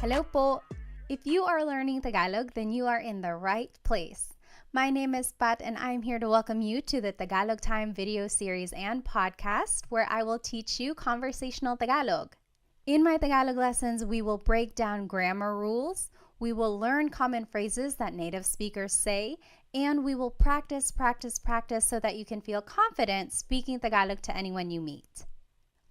Hello po! If you are learning Tagalog, then you are in the right place. My name is Pat and I'm here to welcome you to the Tagalog Time video series and podcast where I will teach you conversational Tagalog. In my Tagalog lessons, we will break down grammar rules, we will learn common phrases that native speakers say, and we will practice so that you can feel confident speaking Tagalog to anyone you meet.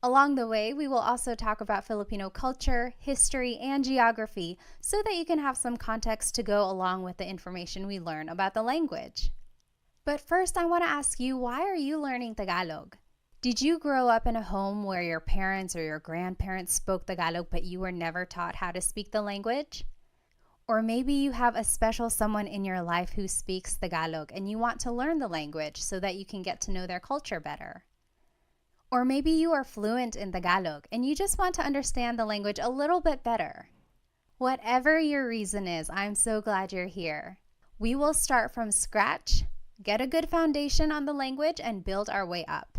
Along the way, we will also talk about Filipino culture, history, and geography so that you can have some context to go along with the information we learn about the language. But first, I want to ask you, why are you learning Tagalog? Did you grow up in a home where your parents or your grandparents spoke Tagalog but you were never taught how to speak the language? Or maybe you have a special someone in your life who speaks Tagalog and you want to learn the language so that you can get to know their culture better. Or maybe you are fluent in Tagalog and you just want to understand the language a little bit better. Whatever your reason is, I'm so glad you're here. We will start from scratch, get a good foundation on the language, and build our way up.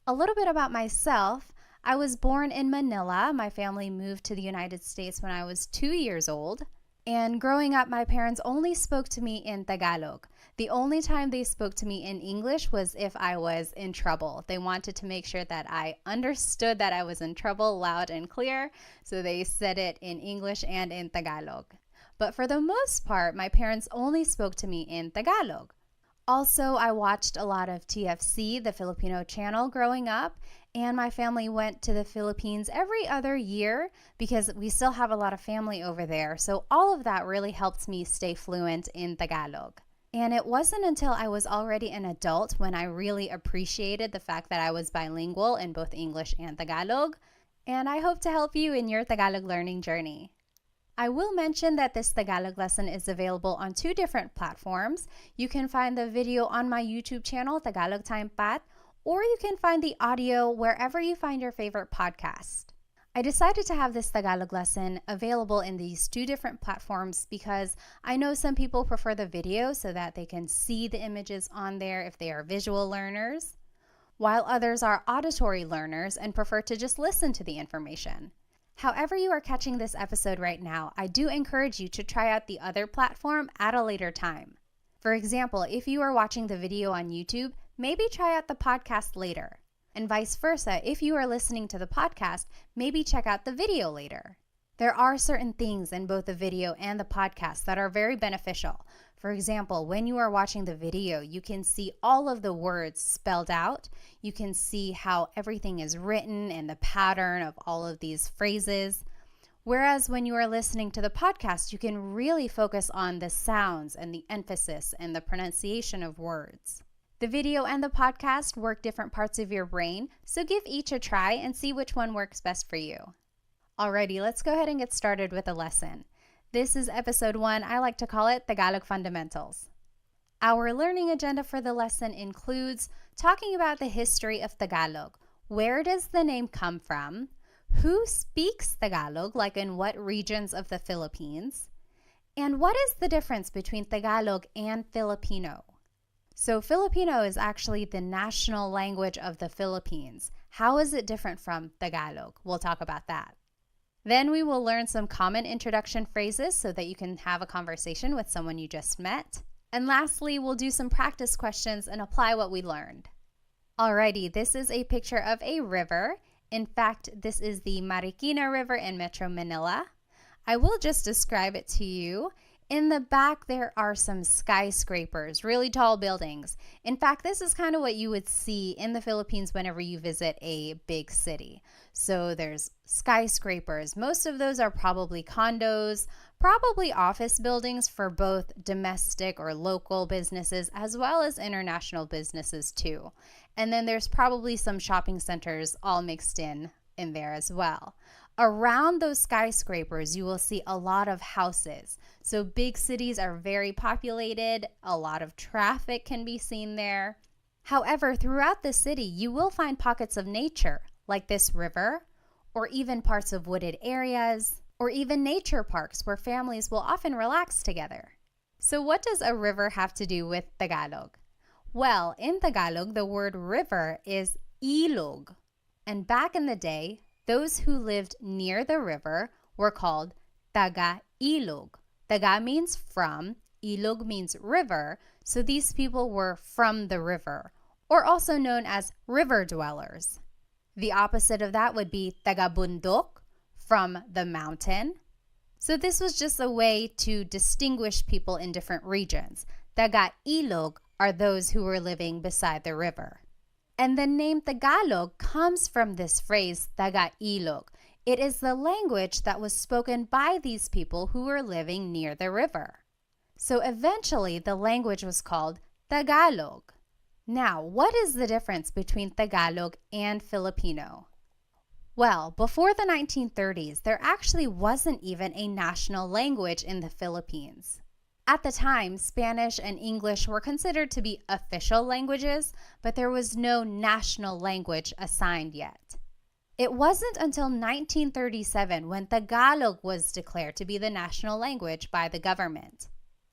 A little bit about myself. I was born in Manila. My family moved to the United States when I was 2 years old. And growing up, my parents only spoke to me in Tagalog. The only time they spoke to me in English was if I was in trouble. They wanted to make sure that I understood that I was in trouble loud and clear, so they said it in English and in Tagalog. But for the most part, my parents only spoke to me in Tagalog. Also, I watched a lot of TFC, the Filipino channel, growing up, and my family went to the Philippines every other year because we still have a lot of family over there. So all of that really helped me stay fluent in Tagalog. And it wasn't until I was already an adult when I really appreciated the fact that I was bilingual in both English and Tagalog. And I hope to help you in your Tagalog learning journey. I will mention that this Tagalog lesson is available on 2 different platforms. You can find the video on my YouTube channel, Tagalog Time Pat, or you can find the audio wherever you find your favorite podcast. I decided to have this Tagalog lesson available in these 2 different platforms because I know some people prefer the video so that they can see the images on there if they are visual learners, while others are auditory learners and prefer to just listen to the information. However you are catching this episode right now, I do encourage you to try out the other platform at a later time. For example, if you are watching the video on YouTube, maybe try out the podcast later. And vice versa, if you are listening to the podcast, maybe check out the video later. There are certain things in both the video and the podcast that are very beneficial. For example, when you are watching the video, you can see all of the words spelled out. You can see how everything is written and the pattern of all of these phrases. Whereas when you are listening to the podcast, you can really focus on the sounds and the emphasis and the pronunciation of words. The video and the podcast work different parts of your brain, so give each a try and see which one works best for you. Alrighty, let's go ahead and get started with the lesson. This is episode 1. I like to call it Tagalog Fundamentals. Our learning agenda for the lesson includes talking about the history of Tagalog. Where does the name come from? Who speaks Tagalog, like in what regions of the Philippines? And what is the difference between Tagalog and Filipino? So Filipino is actually the national language of the Philippines. How is it different from Tagalog? We'll talk about that. Then we will learn some common introduction phrases so that you can have a conversation with someone you just met. And lastly, we'll do some practice questions and apply what we learned. Alrighty, this is a picture of a river. In fact, this is the Marikina River in Metro Manila. I will just describe it to you. In the back, there are some skyscrapers, really tall buildings. In fact, this is kind of what you would see in the Philippines whenever you visit a big city. So there's skyscrapers. Most of those are probably condos, probably office buildings for both domestic or local businesses as well as international businesses too. And then there's probably some shopping centers all mixed in there as well. Around those skyscrapers, you will see a lot of houses. So big cities are very populated. A lot of traffic can be seen there. However, throughout the city, you will find pockets of nature, like this river, or even parts of wooded areas, or even nature parks where families will often relax together. So what does a river have to do with Tagalog? Well, in Tagalog, the word river is ilog. And back in the day, those who lived near the river were called Taga-ilog. Taga means from, ilog means river, so these people were from the river, or also known as river dwellers. The opposite of that would be taga-bundok, from the mountain. So this was just a way to distinguish people in different regions. Taga-ilog are those who were living beside the river. And the name Tagalog comes from this phrase, Taga-ilog. It is the language that was spoken by these people who were living near the river. So eventually, the language was called Tagalog. Now, what is the difference between Tagalog and Filipino? Well, before the 1930s, there actually wasn't even a national language in the Philippines. At the time, Spanish and English were considered to be official languages, but there was no national language assigned yet. It wasn't until 1937 when Tagalog was declared to be the national language by the government.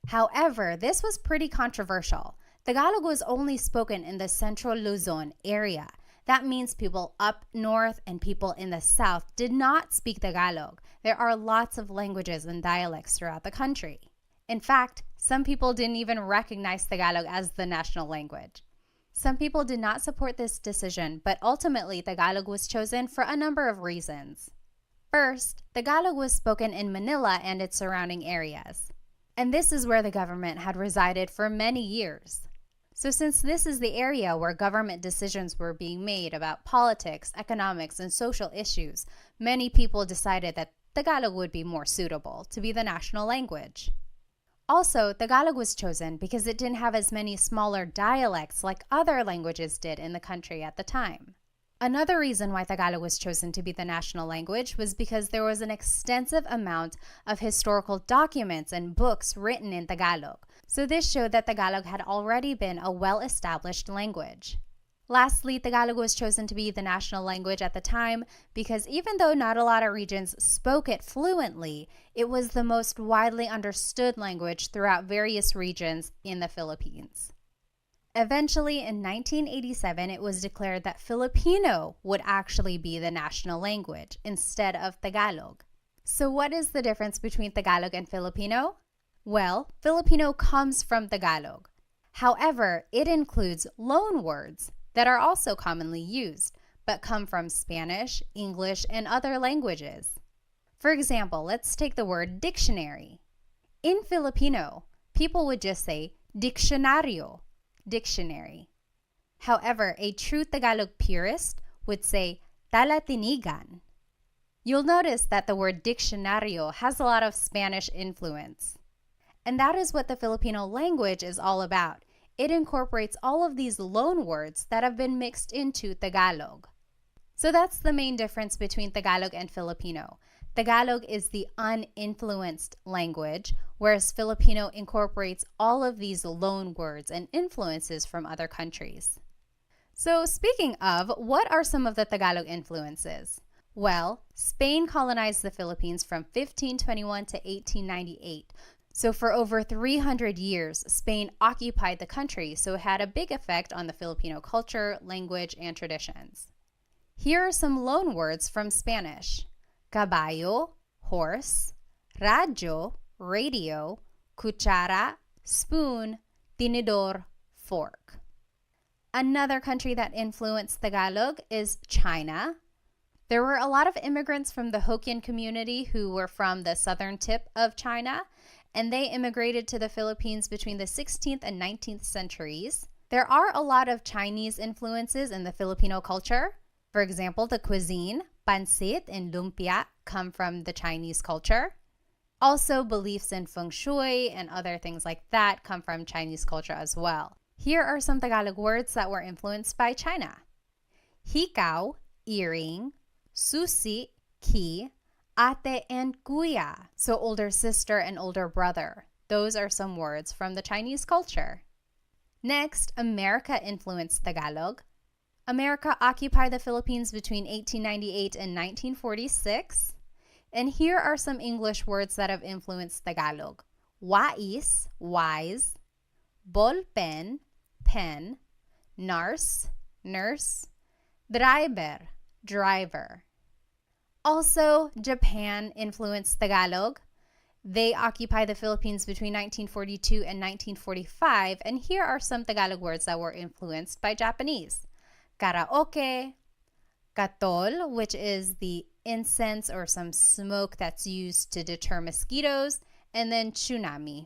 However, this was pretty controversial. Tagalog was only spoken in the Central Luzon area. That means people up north and people in the south did not speak Tagalog. There are lots of languages and dialects throughout the country. In fact, some people didn't even recognize Tagalog as the national language. Some people did not support this decision, but ultimately Tagalog was chosen for a number of reasons. First, Tagalog was spoken in Manila and its surrounding areas. And this is where the government had resided for many years. So since this is the area where government decisions were being made about politics, economics, and social issues, many people decided that Tagalog would be more suitable to be the national language. Also, Tagalog was chosen because it didn't have as many smaller dialects like other languages did in the country at the time. Another reason why Tagalog was chosen to be the national language was because there was an extensive amount of historical documents and books written in Tagalog. So this showed that Tagalog had already been a well-established language. Lastly, Tagalog was chosen to be the national language at the time because even though not a lot of regions spoke it fluently, it was the most widely understood language throughout various regions in the Philippines. Eventually, in 1987, it was declared that Filipino would actually be the national language instead of Tagalog. So what is the difference between Tagalog and Filipino? Well, Filipino comes from Tagalog. However, it includes loan words that are also commonly used, but come from Spanish, English, and other languages. For example, let's take the word dictionary. In Filipino, people would just say diccionario, dictionary. However, a true Tagalog purist would say talatinigan. You'll notice that the word diccionario has a lot of Spanish influence. And that is what the Filipino language is all about. It incorporates all of these loan words that have been mixed into Tagalog. So that's the main difference between Tagalog and Filipino. Tagalog is the uninfluenced language, whereas Filipino incorporates all of these loan words and influences from other countries. So speaking of, what are some of the Tagalog influences? Well, Spain colonized the Philippines from 1521 to 1898. So for over 300 years, Spain occupied the country, so it had a big effect on the Filipino culture, language, and traditions. Here are some loan words from Spanish. Caballo, horse, radyo, radio, cuchara, spoon, tinidor, fork. Another country that influenced Tagalog is China. There were a lot of immigrants from the Hokkien community who were from the southern tip of China, and they immigrated to the Philippines between the 16th and 19th centuries. There are a lot of Chinese influences in the Filipino culture. For example, the cuisine, pancit and lumpia, come from the Chinese culture. Also, beliefs in feng shui and other things like that come from Chinese culture as well. Here are some Tagalog words that were influenced by China. Hikaw, earring, susi, key, ate and kuya, so older sister and older brother. Those are some words from the Chinese culture. Next, America influenced Tagalog. America occupied the Philippines between 1898 and 1946. And here are some English words that have influenced Tagalog. Wais, wise, ballpen, pen, nurse, nurse, driver, driver. Also, Japan influenced Tagalog. They occupy the Philippines between 1942 and 1945, and here are some Tagalog words that were influenced by Japanese. Karaoke, katol, which is the incense or some smoke that's used to deter mosquitoes, and then tsunami.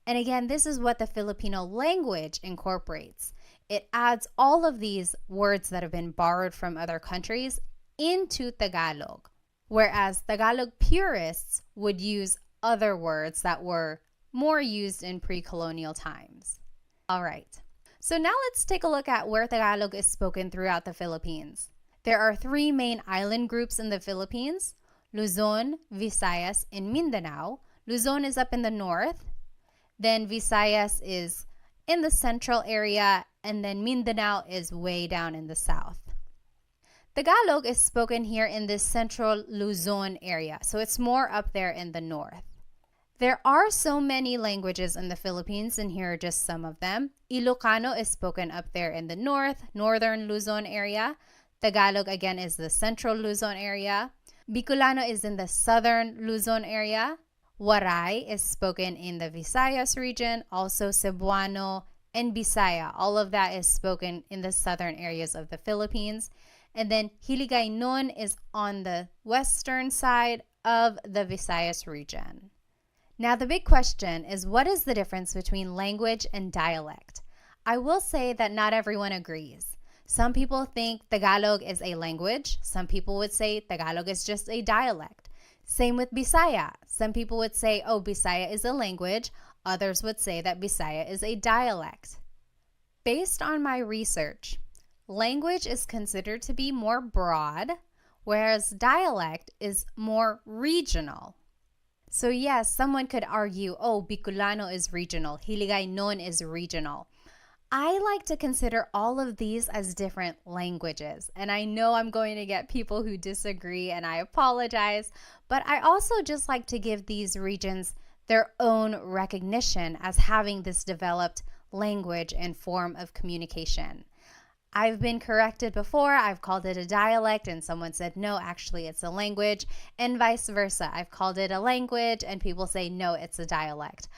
And again, this is what the Filipino language incorporates. It adds all of these words that have been borrowed from other countries into Tagalog, whereas Tagalog purists would use other words that were more used in pre-colonial times. All right, so now let's take a look at where Tagalog is spoken throughout the Philippines. There are three main island groups in the Philippines: Luzon, Visayas, and Mindanao. Luzon is up in the north, then Visayas is in the central area, and then Mindanao is way down in the south. Tagalog is spoken here in this central Luzon area, so it's more up there in the north. There are so many languages in the Philippines, and here are just some of them. Ilocano is spoken up there in the north, northern Luzon area. Tagalog again is the central Luzon area. Bicolano is in the southern Luzon area. Waray is spoken in the Visayas region, also Cebuano and Bisaya. All of that is spoken in the southern areas of the Philippines. And then Hiligaynon is on the western side of the Visayas region. Now the big question is, what is the difference between language and dialect? I will say that not everyone agrees. Some people think Tagalog is a language. Some people would say Tagalog is just a dialect. Same with Bisaya. Some people would say, oh, Bisaya is a language. Others would say that Bisaya is a dialect. Based on my research, language is considered to be more broad, whereas dialect is more regional. So yes, someone could argue, oh, Bicolano is regional, Hiligaynon is regional. I like to consider all of these as different languages, and I know I'm going to get people who disagree, and I apologize, but I also just like to give these regions their own recognition as having this developed language and form of communication. I've been corrected before. I've called it a dialect and someone said, no, actually it's a language, and vice versa. I've called it a language and people say, no, it's a dialect.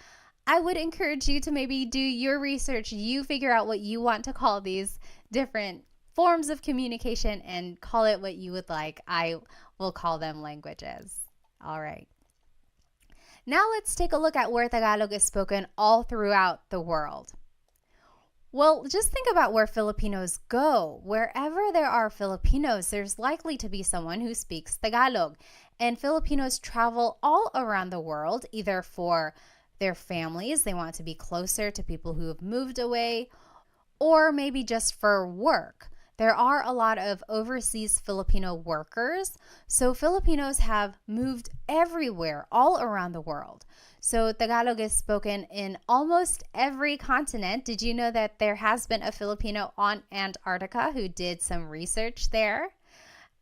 I would encourage you to maybe do your research. You figure out what you want to call these different forms of communication and call it what you would like. I will call them languages. All right. Now let's take a look at where Tagalog is spoken all throughout the world. Well, just think about where Filipinos go. Wherever there are Filipinos, there's likely to be someone who speaks Tagalog. And Filipinos travel all around the world, either for their families, they want to be closer to people who have moved away, or maybe just for work. There are a lot of overseas Filipino workers, so Filipinos have moved everywhere, all around the world. So Tagalog is spoken in almost every continent. Did you know that there has been a Filipino on Antarctica who did some research there?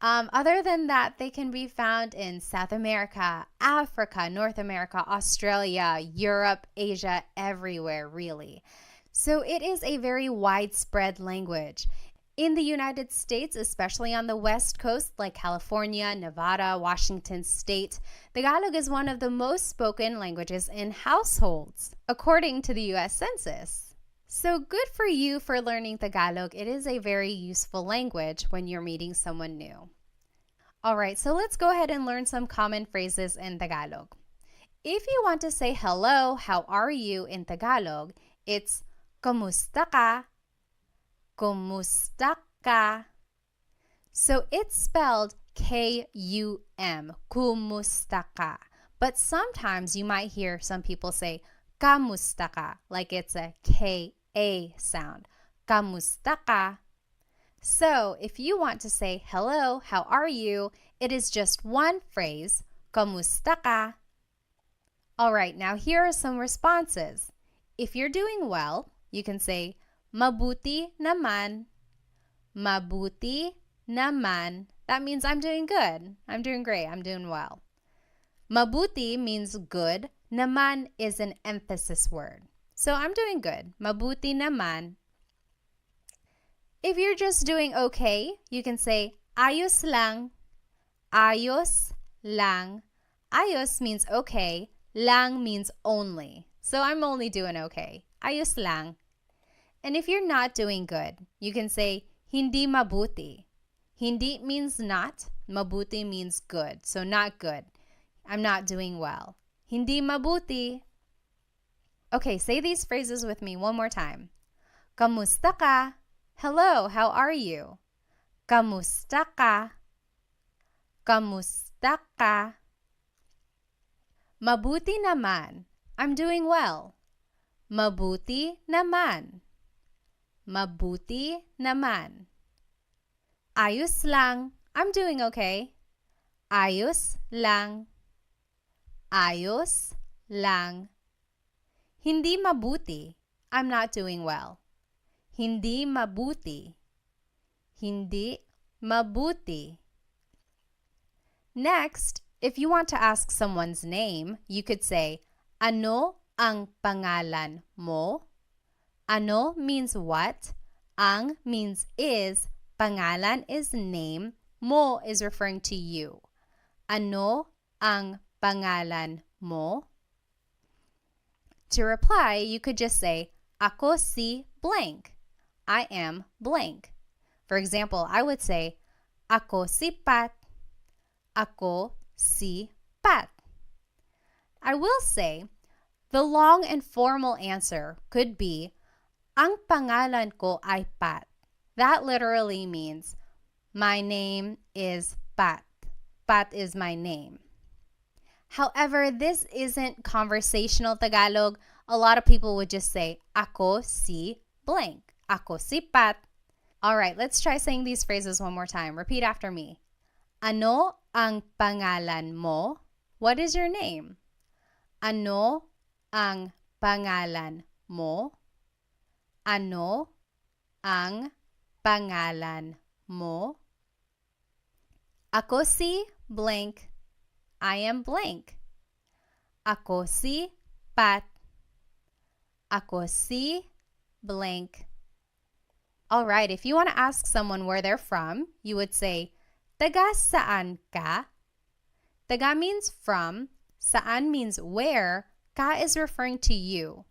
Other than that, they can be found in South America, Africa, North America, Australia, Europe, Asia, everywhere, really. So it is a very widespread language. In the United States, especially on the West Coast, like California, Nevada, Washington State, Tagalog is one of the most spoken languages in households, according to the U.S. Census. So good for you for learning Tagalog. It is a very useful language when you're meeting someone new. All right, so let's go ahead and learn some common phrases in Tagalog. If you want to say hello, how are you in Tagalog, it's Kumusta ka? Kumusta ka? So it's spelled K-U-M, kumusta ka. But sometimes you might hear some people say kamusta ka, like it's a K-A sound. Kamusta ka? So if you want to say hello, how are you, it is just one phrase, kamusta ka? All right, now here are some responses. If you're doing well, you can say mabuti naman. Mabuti naman. That means I'm doing good. I'm doing great. I'm doing well. Mabuti means good. Naman is an emphasis word. So I'm doing good. Mabuti naman. If you're just doing okay, you can say ayos lang. Ayos lang. Ayos means okay. Lang means only. So I'm only doing okay. Ayos lang. And if you're not doing good, you can say hindi mabuti. Hindi means not. Mabuti means good. So not good. I'm not doing well. Hindi mabuti. Okay, say these phrases with me one more time. Kamusta ka? Hello, how are you? Kamusta ka? Kamusta ka? Mabuti naman. I'm doing well. Mabuti naman. Mabuti naman. Ayos lang. I'm doing okay. Ayos lang. Ayos lang. Hindi mabuti. I'm not doing well. Hindi mabuti. Hindi mabuti. Next, if you want to ask someone's name, you could say, ano ang pangalan mo? Ano means what? Ang means is. Pangalan is name. Mo is referring to you. Ano ang pangalan mo? To reply, you could just say, ako si blank. I am blank. For example, I would say, ako si Pat. Ako si Pat. I will say, the long and formal answer could be, ang pangalan ko ay Pat. That literally means, my name is Pat. Pat is my name. However, this isn't conversational Tagalog. A lot of people would just say, ako si blank. Ako si Pat. All right, let's try saying these phrases one more time. Repeat after me. Ano ang pangalan mo? What is your name? Ano ang pangalan mo? Ano ang pangalan mo? Ako si blank. I am blank. Ako si Pat. Ako si blank. All right, if you want to ask someone where they're from, you would say, taga saan ka? Taga means from. Saan means where. Ka is referring to you.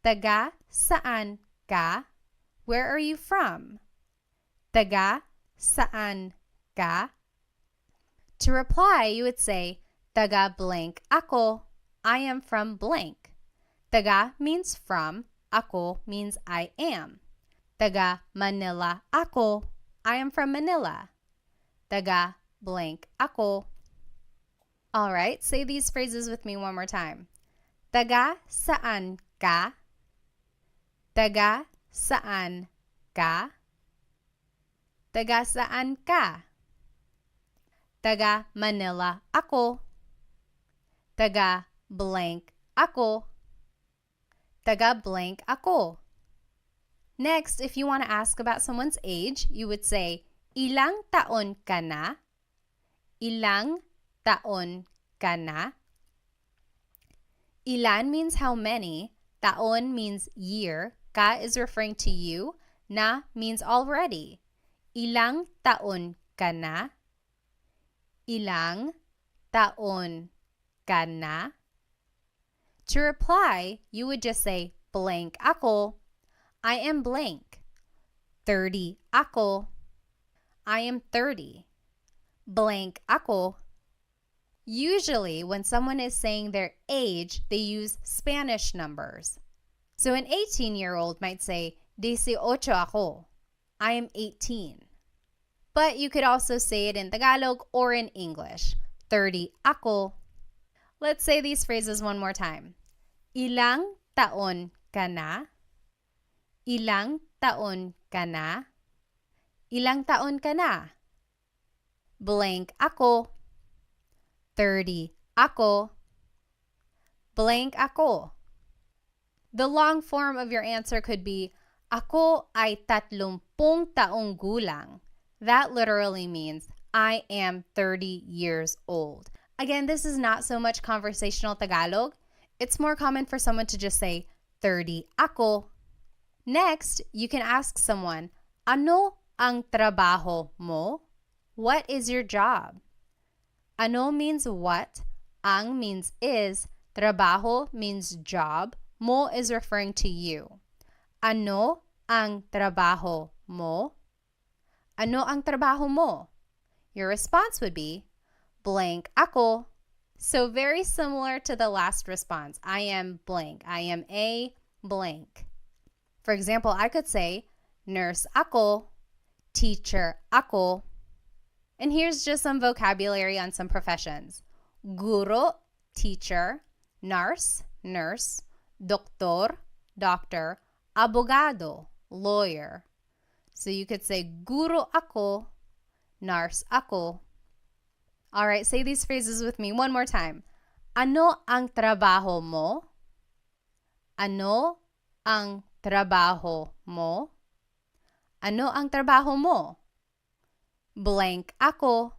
Taga saan ka? Where are you from? Taga saan ka? To reply, you would say, taga blank ako. I am from blank. Taga means from. Ako means I am. Taga Manila ako. I am from Manila. Taga blank ako. All right, say these phrases with me one more time. Taga saan ka? Taga saan ka? Taga saan ka? Taga Manila ako. Taga blank ako. Taga blank ako. Next, if you want to ask about someone's age, you would say, ilang taon ka na? Ilang taon ka na? Ilan means how many. Taon means year. Ka is referring to you. Na means already. Ilang taon ka na? Ilang taon ka na? To reply, you would just say, blank ako. I am blank. 30 ako. I am 30. Blank ako. Usually, when someone is saying their age, they use Spanish numbers. So an 18-year-old might say, 18 ako. I am 18. But you could also say it in Tagalog or in English. 30 ako. Let's say these phrases one more time. Ilang taon ka na? Ilang taon ka na? Ilang taon ka na? Blank ako. 30 ako. Blank ako. The long form of your answer could be, ako ay 30 taong gulang. That literally means, I am 30 years old. Again, this is not so much conversational Tagalog. It's more common for someone to just say, 30 ako. Next, you can ask someone, ano ang trabaho mo? What is your job? Ano means what? Ang means is, trabaho means job, mo is referring to you. Ano ang trabaho mo? Ano ang trabaho mo? Your response would be, blank ako. So very similar to the last response. I am blank. I am a blank. For example, I could say, nurse ako, teacher ako. And here's just some vocabulary on some professions. Guro, teacher. Nurse, nurse. Doktor, doctor. Abogado, lawyer. So you could say, guro ako, nurse ako. All right, say these phrases with me one more time. Ano ang trabaho mo? Ano ang trabaho mo? Ano ang trabaho mo? Blank ako.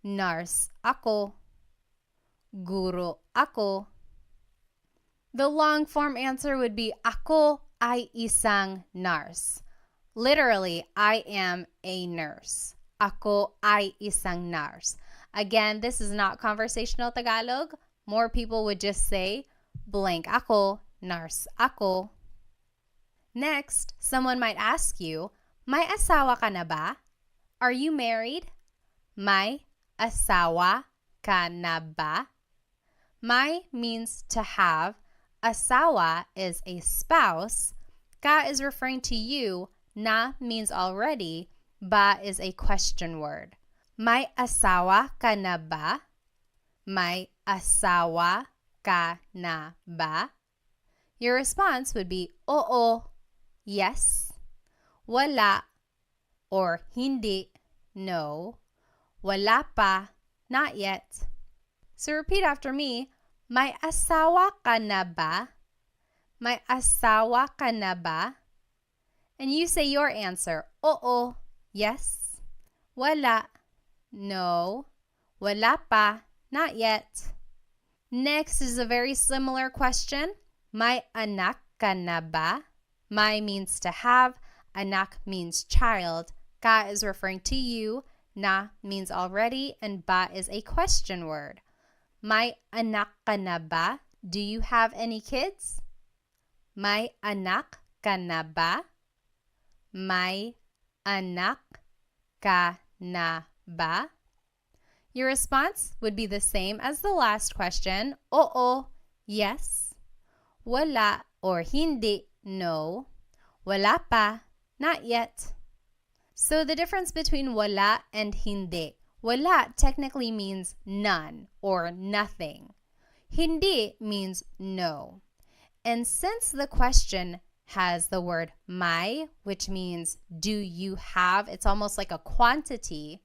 Nurse ako. Guro ako. The long form answer would be ako ay isang nurse. Literally, I am a nurse. Ako ay isang nurse. Again, this is not conversational Tagalog. More people would just say, blank ako, nurse ako. Next, someone might ask you, may asawa ka na ba? Are you married? May asawa ka na ba? May means to have. Asawa is a spouse. Ka is referring to you. Na means already. Ba is a question word. May asawa ka na ba? May asawa ka na ba? Your response would be, oo, yes, wala, or hindi, no, wala pa, not yet. So repeat after me, may asawa ka na ba? May asawa ka na ba? And you say your answer, oo, yes, wala, no, wala pa, not yet. Next is a very similar question. May anak ka na ba? May means to have. Anak means child. Ka is referring to you. Na means already. And ba is a question word. May anak ka na ba? Do you have any kids? May anak ka na ba? May anak ka na ba? Your response would be the same as the last question. Oo, yes. Wala or hindi, no. Wala pa, not yet. So the difference between wala and hindi. Wala technically means none or nothing. Hindi means no. And since the question has the word may, which means do you have, it's almost like a quantity,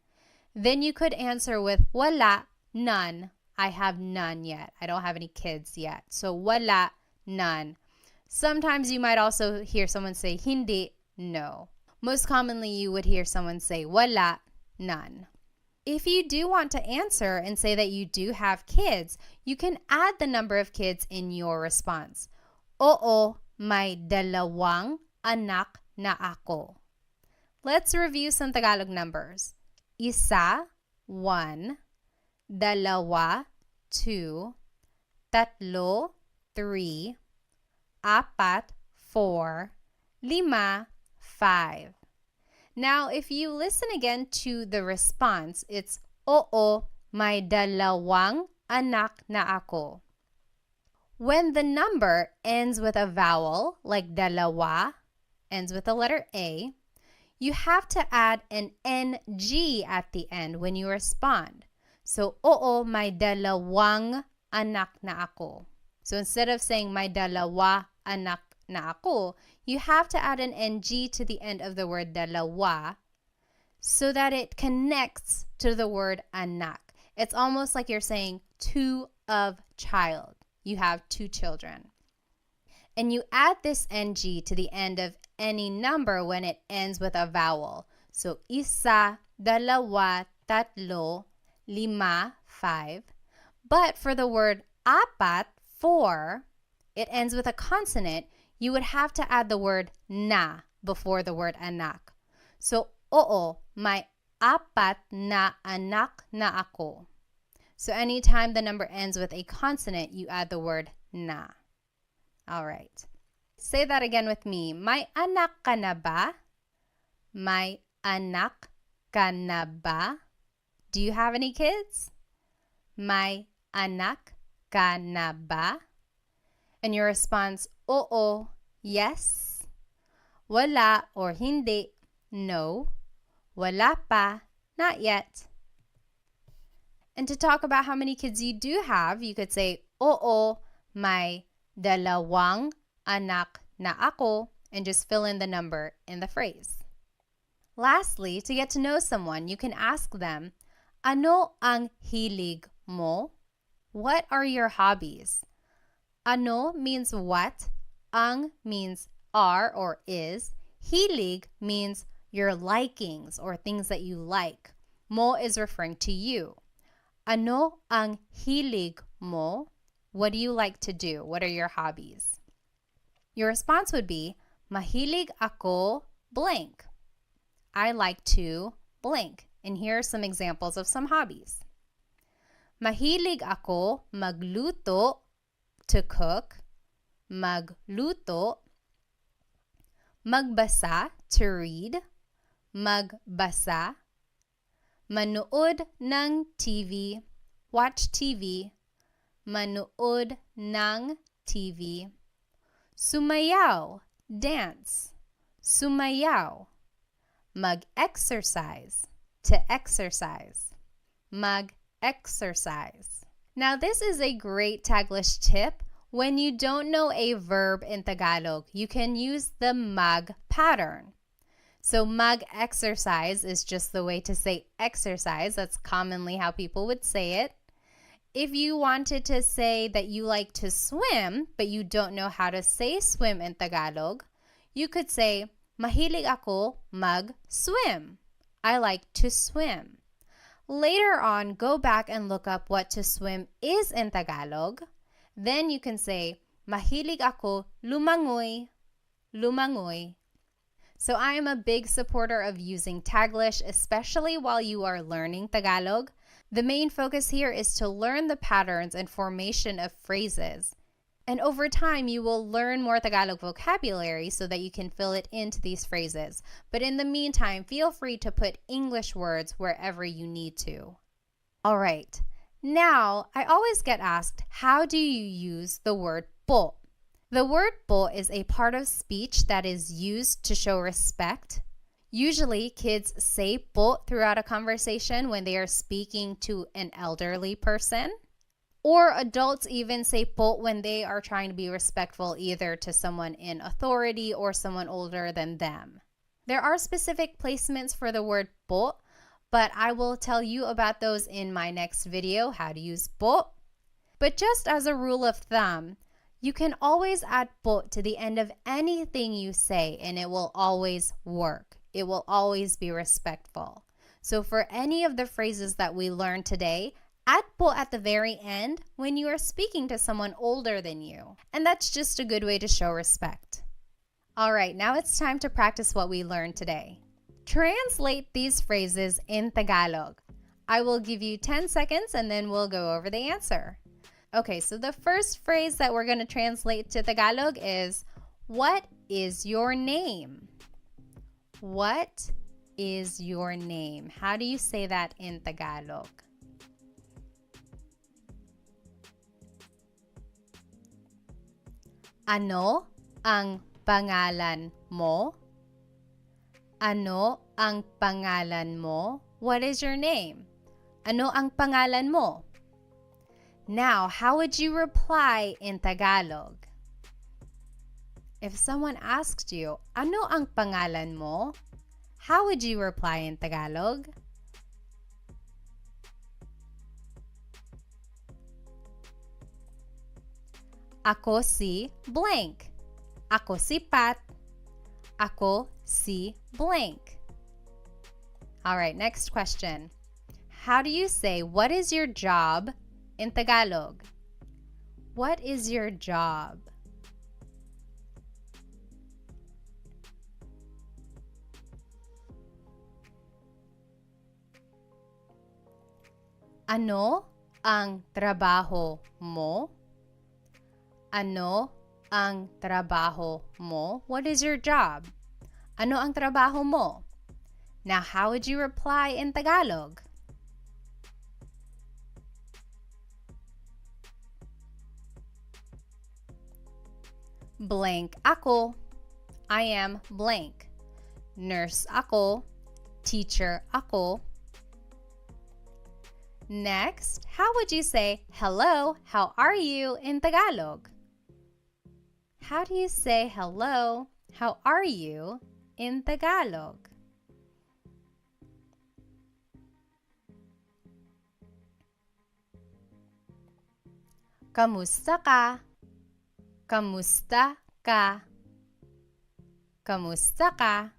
then you could answer with wala, none. I have none yet. I don't have any kids yet. So wala, none. Sometimes you might also hear someone say hindi, no. Most commonly you would hear someone say wala, none. If you do want to answer and say that you do have kids, you can add the number of kids in your response. Oo, may dalawang anak na ako. Let's review some Tagalog numbers. Isa, 1, dalawa, 2, tatlo, 3, apat, 4, 5, 5. Now, if you listen again to the response, it's oo, may dalawang anak na ako. When the number ends with a vowel, like dalawa, ends with the letter A, you have to add an NG at the end when you respond. So, oo, may dalawang anak na ako. So, instead of saying may dalawa anak na ako, you have to add an NG to the end of the word dalawa so that it connects to the word anak. It's almost like you're saying two of child. You have two children. And you add this NG to the end of any number when it ends with a vowel. So, isa, dalawa, tatlo, 5, 5. But for the word apat, 4, it ends with a consonant. You would have to add the word na before the word anak. So, oo, may apat na anak na ako. So anytime the number ends with a consonant, you add the word na. All right. Say that again with me. May anak ka na ba? May anak ka na ba? Do you have any kids? May anak ka na ba? And your response, oo, yes. Wala or hindi, no. Wala pa, not yet. And to talk about how many kids you do have, you could say, oo, may dalawang anak na ako, and just fill in the number in the phrase. Lastly, to get to know someone, you can ask them, ano ang hilig mo? What are your hobbies? Ano means what, ang means are or is, hilig means your likings or things that you like. Mo is referring to you. Ano ang hilig mo? What do you like to do? What are your hobbies? Your response would be, mahilig ako blank. I like to blank. And here are some examples of some hobbies. Mahilig ako magluto, to cook, magluto, magbasa, to read, magbasa, manood ng TV, watch TV, manood ng TV, sumayaw, dance, sumayaw, mag-exercise, to exercise, mag-exercise. Now, this is a great Taglish tip. When you don't know a verb in Tagalog, you can use the mag pattern. So mag-exercise is just the way to say exercise. That's commonly how people would say it. If you wanted to say that you like to swim, but you don't know how to say swim in Tagalog, you could say, mahilig ako mag-swim. I like to swim. Later on, go back and look up what to swim is in Tagalog. Then you can say, mahilig ako lumangoy, lumangoy. So I am a big supporter of using Taglish, especially while you are learning Tagalog. The main focus here is to learn the patterns and formation of phrases. And over time, you will learn more Tagalog vocabulary so that you can fill it into these phrases. But in the meantime, feel free to put English words wherever you need to. All right. Now, I always get asked, how do you use the word po? The word po is a part of speech that is used to show respect. Usually, kids say po throughout a conversation when they are speaking to an elderly person. Or adults even say po when they are trying to be respectful either to someone in authority or someone older than them. There are specific placements for the word po, but I will tell you about those in my next video, how to use po. But just as a rule of thumb, you can always add po to the end of anything you say and it will always work. It will always be respectful. So for any of the phrases that we learned today, add po at the very end when you are speaking to someone older than you. And that's just a good way to show respect. All right, now it's time to practice what we learned today. Translate these phrases in Tagalog. I will give you 10 seconds and then we'll go over the answer. Okay, so the first phrase that we're going to translate to Tagalog is, what is your name? What is your name? How do you say that in Tagalog? Ano ang pangalan mo? Ano ang pangalan mo? What is your name? Ano ang pangalan mo? Now, how would you reply in Tagalog? If someone asked you, ano ang pangalan mo? How would you reply in Tagalog? Ako si blank. Ako si Pat. Ako si blank. All right, next question. How do you say, what is your job in Tagalog? What is your job? Ano ang trabaho mo? Ano ang trabaho mo? What is your job? Ano ang trabaho mo? Now, how would you reply in Tagalog? Blank ako. I am blank. Nurse ako. Teacher ako. Next, how would you say, hello, how are you in Tagalog? How do you say hello, how are you in Tagalog? Kamusta ka? Kamusta ka? Kamusta ka?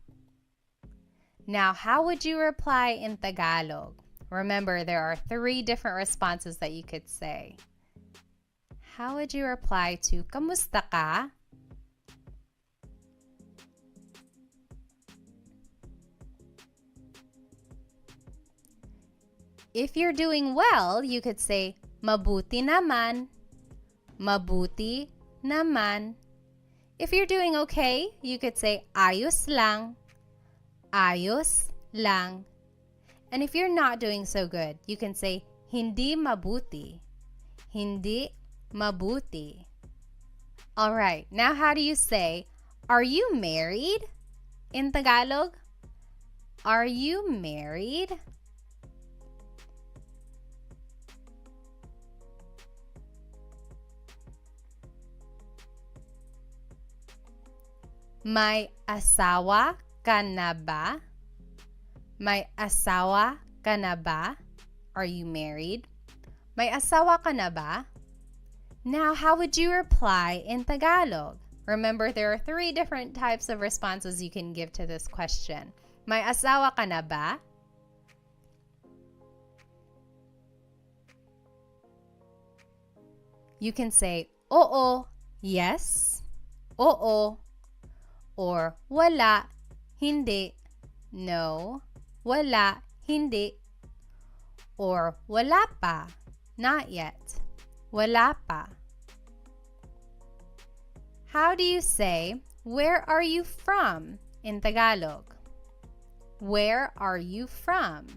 Now, how would you reply in Tagalog? Remember, there are 3 different responses that you could say. How would you reply to kamusta ka? If you're doing well, you could say mabuti naman. Mabuti naman. If you're doing okay, you could say ayos lang. Ayos lang. And if you're not doing so good, you can say hindi mabuti. Hindi mabuti. All right, now how do you say, are you married in Tagalog? Are you married? May asawa ka na ba? May asawa ka na ba? Are you married? May asawa ka na ba? Now, how would you reply in Tagalog? Remember, there are 3 different types of responses you can give to this question. May asawa ka na ba? You can say, oo, yes, oo, or wala, hindi, no, wala, hindi, or wala pa, not yet, wala pa. How do you say, where are you from in Tagalog? Where are you from?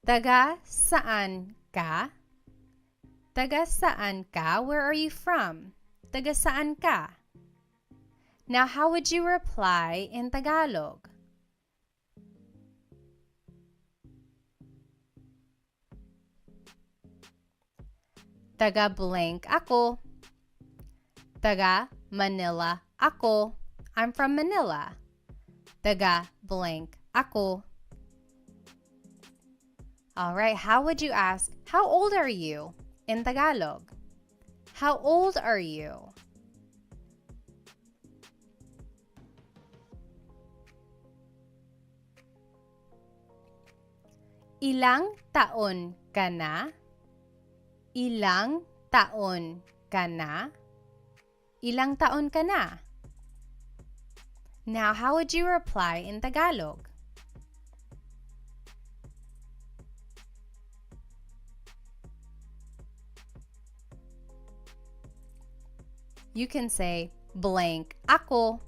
Taga saan ka? Taga saan ka? Where are you from? Taga saan ka? Now, how would you reply in Tagalog? Taga blank ako. Taga Manila ako. I'm from Manila. Taga blank ako. All right, how would you ask, how old are you in Tagalog? How old are you? Ilang taon ka na? Ilang taon ka na? Ilang taon ka na? Now, how would you reply in Tagalog? You can say blank ako.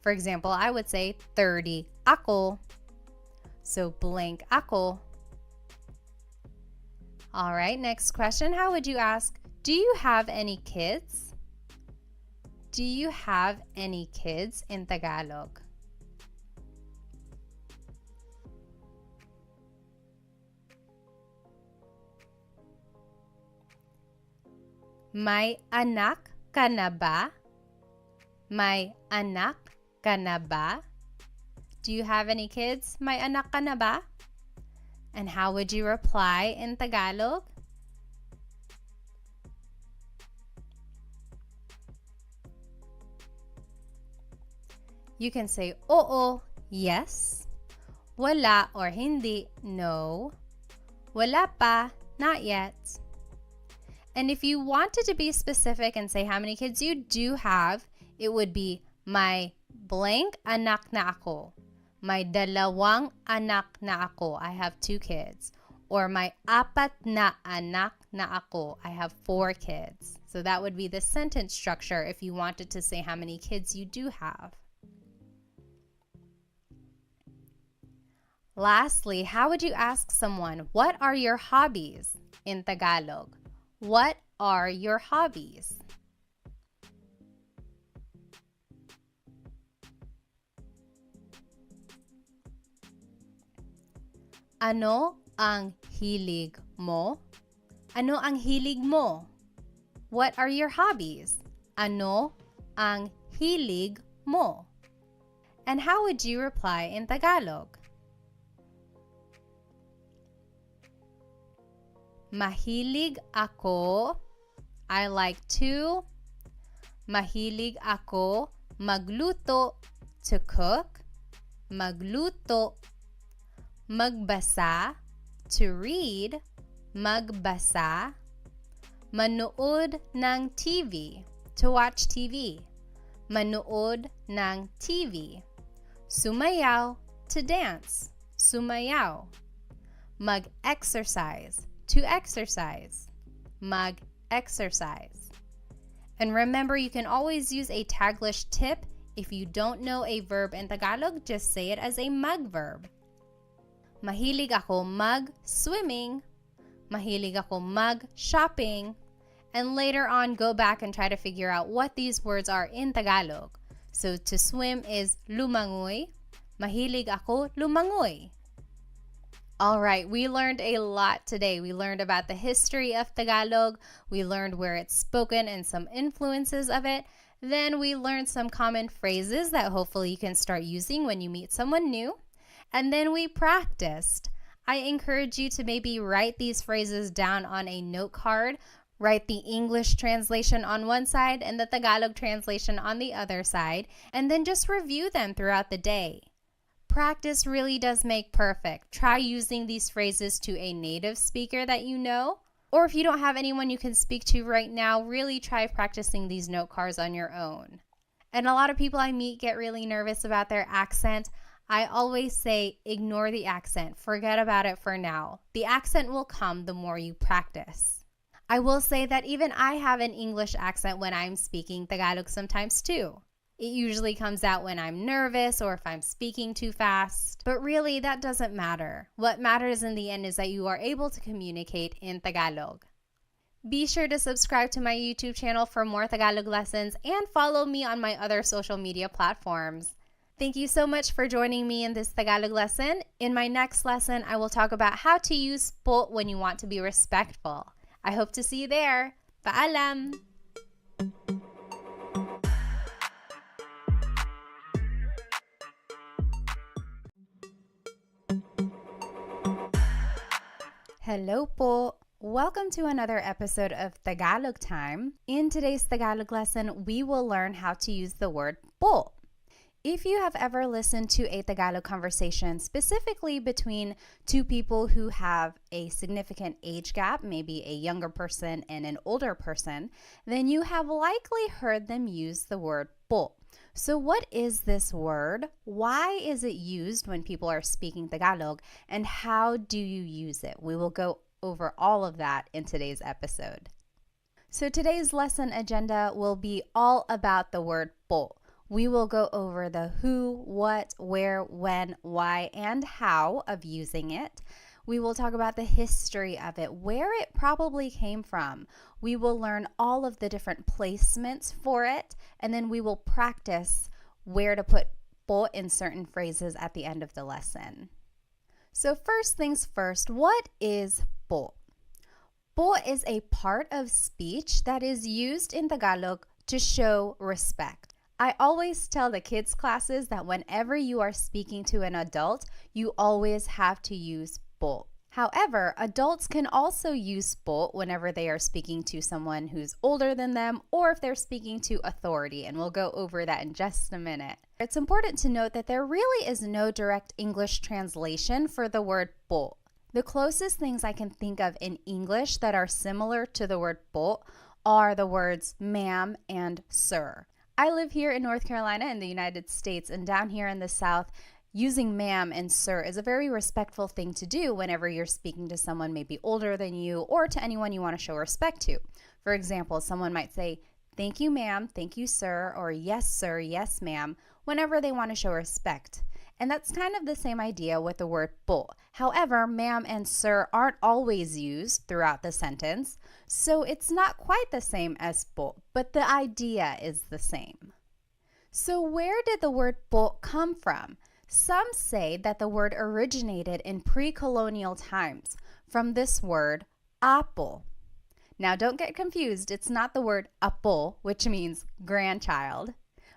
For example, I would say 30 ako. So blank ako. All right, next question. How would you ask, do you have any kids? Do you have any kids in Tagalog? May anak ka na ba? May anak ka na ba? Do you have any kids? May anak ka na ba? And how would you reply in Tagalog? You can say oo, yes. Wala or hindi, no. Wala pa, not yet. And if you wanted to be specific and say how many kids you do have, it would be may blank anak na ako. May dalawang anak na ako. I have 2 kids. Or may apat na anak na ako. I have 4 kids. So that would be the sentence structure if you wanted to say how many kids you do have. Lastly, how would you ask someone, what are your hobbies in Tagalog? What are your hobbies? Ano ang hilig mo? Ano ang hilig mo? What are your hobbies? Ano ang hilig mo? And how would you reply in Tagalog? Mahilig ako. I like to. Mahilig ako magluto, to cook. Magluto. Magbasa, to read. Magbasa. Manood ng TV, to watch TV. Manood ng TV. Sumayaw, to dance. Sumayaw. Mag-exercise, to exercise. Mag-exercise. And remember, you can always use a Taglish tip. If you don't know a verb in Tagalog, just say it as a mag verb. Mahilig ako mag-swimming. Mahilig ako mag-shopping. And later on, go back and try to figure out what these words are in Tagalog. So to swim is lumangoy. Mahilig ako lumangoy. All right, we learned a lot today. We learned about the history of Tagalog. We learned where it's spoken and some influences of it. Then we learned some common phrases that hopefully you can start using when you meet someone new. And then we practiced. I encourage you to maybe write these phrases down on a note card. Write the English translation on one side and the Tagalog translation on the other side, and then just review them throughout the day. Practice really does make perfect. Try using these phrases to a native speaker that you know, or if you don't have anyone you can speak to right now, really try practicing these note cards on your own. And a lot of people I meet get really nervous about their accent. I always say, ignore the accent. Forget about it for now. The accent will come the more you practice. I will say that even I have an English accent when I'm speaking Tagalog sometimes too. It usually comes out when I'm nervous or if I'm speaking too fast. But really, that doesn't matter. What matters in the end is that you are able to communicate in Tagalog. Be sure to subscribe to my YouTube channel for more Tagalog lessons and follow me on my other social media platforms. Thank you so much for joining me in this Tagalog lesson. In my next lesson, I will talk about how to use po when you want to be respectful. I hope to see you there. Paalam! Hello po! Welcome to another episode of Tagalog Time. In today's Tagalog lesson, we will learn how to use the word po. If you have ever listened to a Tagalog conversation, specifically between two people who have a significant age gap, maybe a younger person and an older person, then you have likely heard them use the word po. So what is this word? Why is it used when people are speaking Tagalog? And how do you use it? We will go over all of that in today's episode. So today's lesson agenda will be all about the word po. We will go over the who, what, where, when, why, and how of using it. We will talk about the history of it, where it probably came from. We will learn all of the different placements for it, and then we will practice where to put po in certain phrases at the end of the lesson. So first things first, what is po? Po is a part of speech that is used in Tagalog to show respect. I always tell the kids' classes that whenever you are speaking to an adult, you always have to use po. However, adults can also use po whenever they are speaking to someone who's older than them or if they're speaking to authority, and we'll go over that in just a minute. It's important to note that there really is no direct English translation for the word po. The closest things I can think of in English that are similar to the word po are the words ma'am and sir. I live here in North Carolina in the United States, and down here in the South, using ma'am and sir is a very respectful thing to do whenever you're speaking to someone maybe older than you or to anyone you want to show respect to. For example, someone might say, "Thank you, ma'am, thank you, sir," or "Yes, sir, yes, ma'am," whenever they want to show respect. And that's kind of the same idea with the word po. However, ma'am and sir aren't always used throughout the sentence, so it's not quite the same as po, but the idea is the same. So where did the word po come from? Some say that the word originated in pre-colonial times from this word apo. Now don't get confused, it's not the word apo, which means grandchild,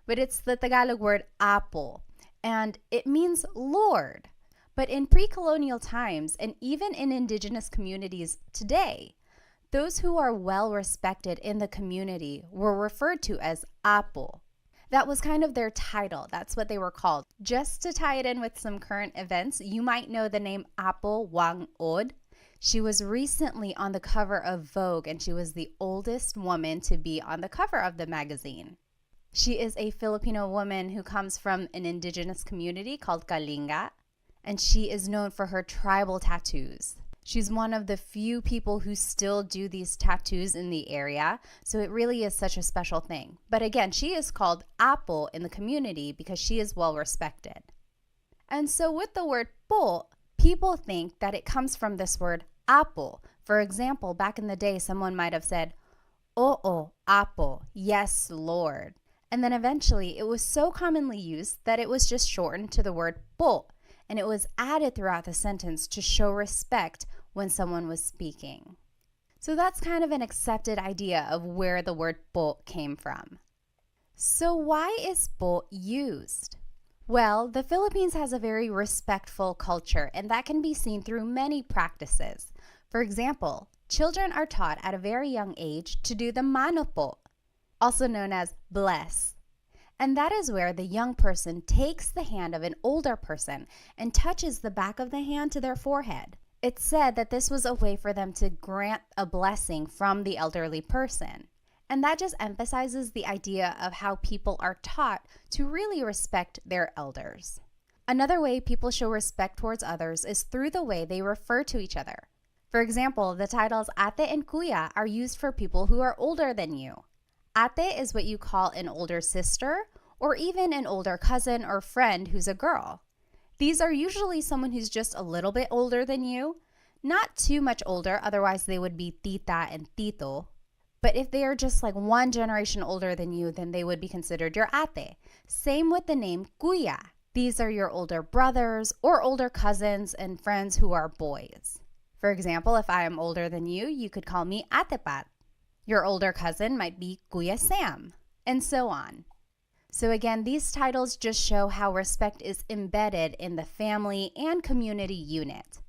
but it's the Tagalog word apo, and it means Lord. But in pre-colonial times, and even in indigenous communities today, those who are well respected in the community were referred to as apo. That was kind of their title. That's what they were called. Just to tie it in with some current events, you might know the name Apo Wang Od. She was recently on the cover of Vogue, and she was the oldest woman to be on the cover of the magazine. She is a Filipino woman who comes from an indigenous community called Kalinga, and she is known for her tribal tattoos. She's one of the few people who still do these tattoos in the area, so it really is such a special thing. But again, she is called Apo in the community because she is well respected. And so with the word po, people think that it comes from this word apo. For example, back in the day, someone might have said, "Oo, apo, yes, Lord." And then eventually it was so commonly used that it was just shortened to the word po, and it was added throughout the sentence to show respect when someone was speaking. So that's kind of an accepted idea of where the word po came from. So why is po used? Well, the Philippines has a very respectful culture, and that can be seen through many practices. For example, children are taught at a very young age to do the mano po, also known as bless. And that is where the young person takes the hand of an older person and touches the back of the hand to their forehead. It's said that this was a way for them to grant a blessing from the elderly person. And that just emphasizes the idea of how people are taught to really respect their elders. Another way people show respect towards others is through the way they refer to each other. For example, the titles ate and kuya are used for people who are older than you. Ate is what you call an older sister or even an older cousin or friend who's a girl. These are usually someone who's just a little bit older than you, not too much older, otherwise they would be tita and tito. But if they are just like one generation older than you, then they would be considered your ate. Same with the name kuya. These are your older brothers or older cousins and friends who are boys. For example, if I am older than you, you could call me Ate Pat. Your older cousin might be Kuya Sam, and so on. So again, these titles just show how respect is embedded in the family and community unit.